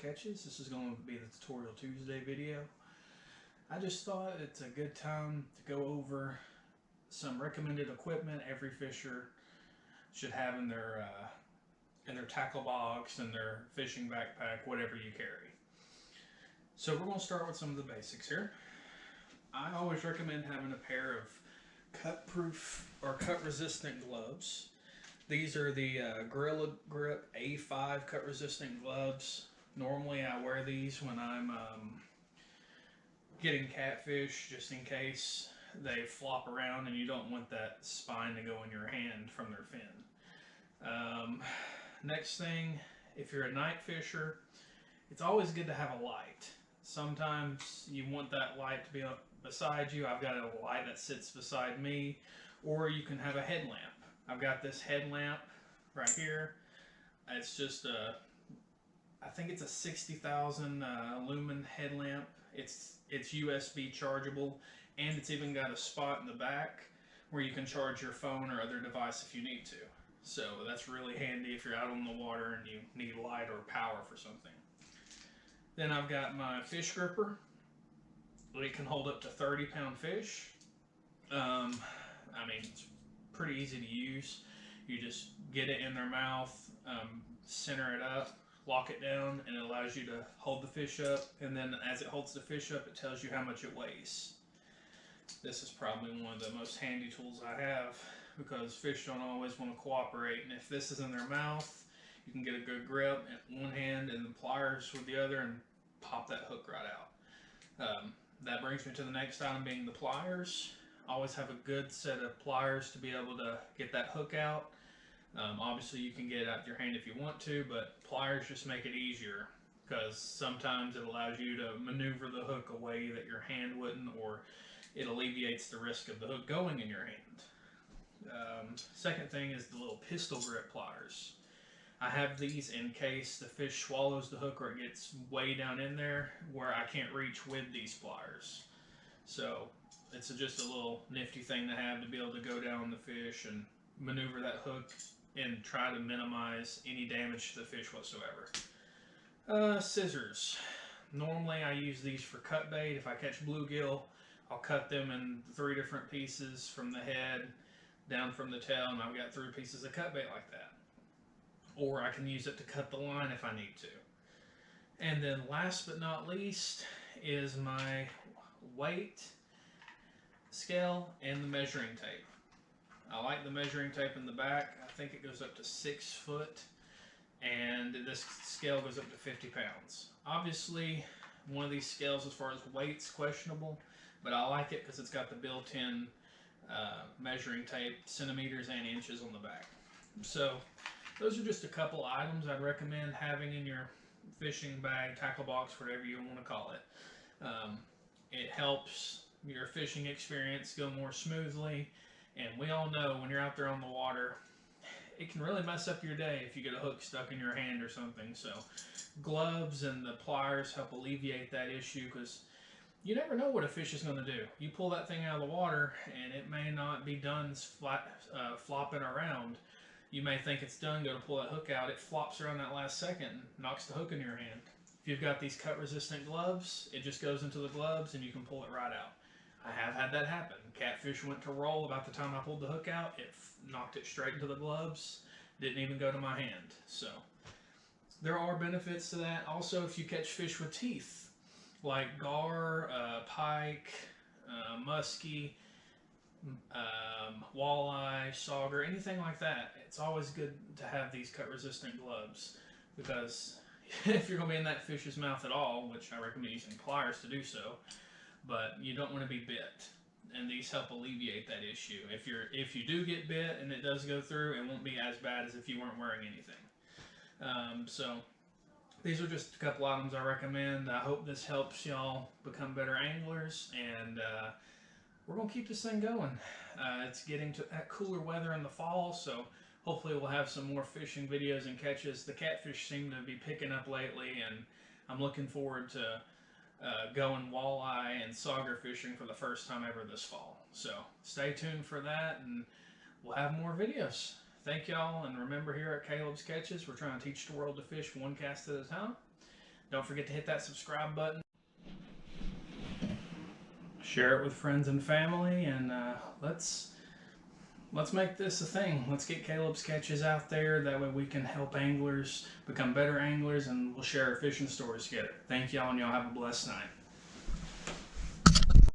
Catches. This is going to be the Tutorial Tuesday video. I just thought it's a good time to go over some recommended equipment every fisher should have in their tackle box and their fishing backpack, whatever you carry. So we're going to start with some of the basics here. I always recommend having a pair of cut-proof or cut-resistant gloves. These are the Gorilla Grip A5 cut-resistant gloves. Normally I wear these when I'm getting catfish, just in case they flop around and you don't want that spine to go in your hand from their fin. Next thing, if you're a night fisher, it's always good to have a light. Sometimes you want that light to be up beside you. I've got a light that sits beside me, or you can have a headlamp. I've got this headlamp right here. It's just I think it's a 60,000 lumen headlamp. It's USB chargeable, and it's even got a spot in the back where you can charge your phone or other device if you need to. So that's really handy if you're out on the water and you need light or power for something. Then I've got my fish gripper. It can hold up to 30-pound fish. I mean, it's pretty easy to use. You just get it in their mouth, center it up, lock it down, and it allows you to hold the fish up. And then as it holds the fish up, it tells you how much it weighs. This is probably one of the most handy tools I have, because fish don't always want to cooperate. And if this is in their mouth, you can get a good grip in one hand and the pliers with the other and pop that hook right out. That brings me to the next item, being the pliers. Always have a good set of pliers to be able to get that hook out. Obviously you can get it out your hand if you want to, but pliers just make it easier, because sometimes it allows you to maneuver the hook a way that your hand wouldn't, or it alleviates the risk of the hook going in your hand. Second thing is the little pistol grip pliers. I have these in case the fish swallows the hook or it gets way down in there where I can't reach with these pliers. So it's just a little nifty thing to have, to be able to go down the fish and maneuver that hook and try to minimize any damage to the fish whatsoever. Scissors. Normally I use these for cut bait. If I catch bluegill, I'll cut them in 3 different pieces from the head down from the tail, and I've got 3 pieces of cut bait like that. Or I can use it to cut the line if I need to. And then last but not least is my weight scale and the measuring tape. I like the measuring tape in the back. I think it goes up to 6 foot, and this scale goes up to 50 pounds. Obviously, one of these scales as far as weight's questionable, but I like it because it's got the built-in measuring tape, centimeters and inches on the back. So those are just a couple items I'd recommend having in your fishing bag, tackle box, whatever you want to call it. It helps your fishing experience go more smoothly, and we all know when you're out there on the water, it can really mess up your day if you get a hook stuck in your hand or something. So gloves and the pliers help alleviate that issue, because you never know what a fish is going to do. You pull that thing out of the water and it may not be done flopping around. You may think it's done, go to pull that hook out, it flops around that last second and knocks the hook in your hand. If you've got these cut resistant gloves, it just goes into the gloves and you can pull it right out. I have had that happen. Catfish went to roll about the time I pulled the hook out. It knocked it straight into the gloves. Didn't even go to my hand. So there are benefits to that. Also, if you catch fish with teeth, like gar, pike, muskie, walleye, sauger, anything like that, it's always good to have these cut resistant gloves, because if you're going to be in that fish's mouth at all, which I recommend using pliers to do so, but you don't want to be bit, and these help alleviate that issue. If you do get bit and it does go through, it won't be as bad as if you weren't wearing anything. So these are just a couple items I recommend. I hope this helps y'all become better anglers, and we're going to keep this thing going. It's getting to that cooler weather in the fall, so hopefully we'll have some more fishing videos and catches. The catfish seem to be picking up lately, and I'm looking forward to going walleye and sauger fishing for the first time ever this fall. So stay tuned for that, and we'll have more videos. Thank y'all, and remember, here at Caleb's Catches, we're trying to teach the world to fish one cast at a time. Don't forget to hit that subscribe button. Share it with friends and family, and let's make this a thing. Let's get Caleb's catches out there. That way we can help anglers become better anglers, and we'll share our fishing stories together. Thank y'all, and y'all have a blessed night.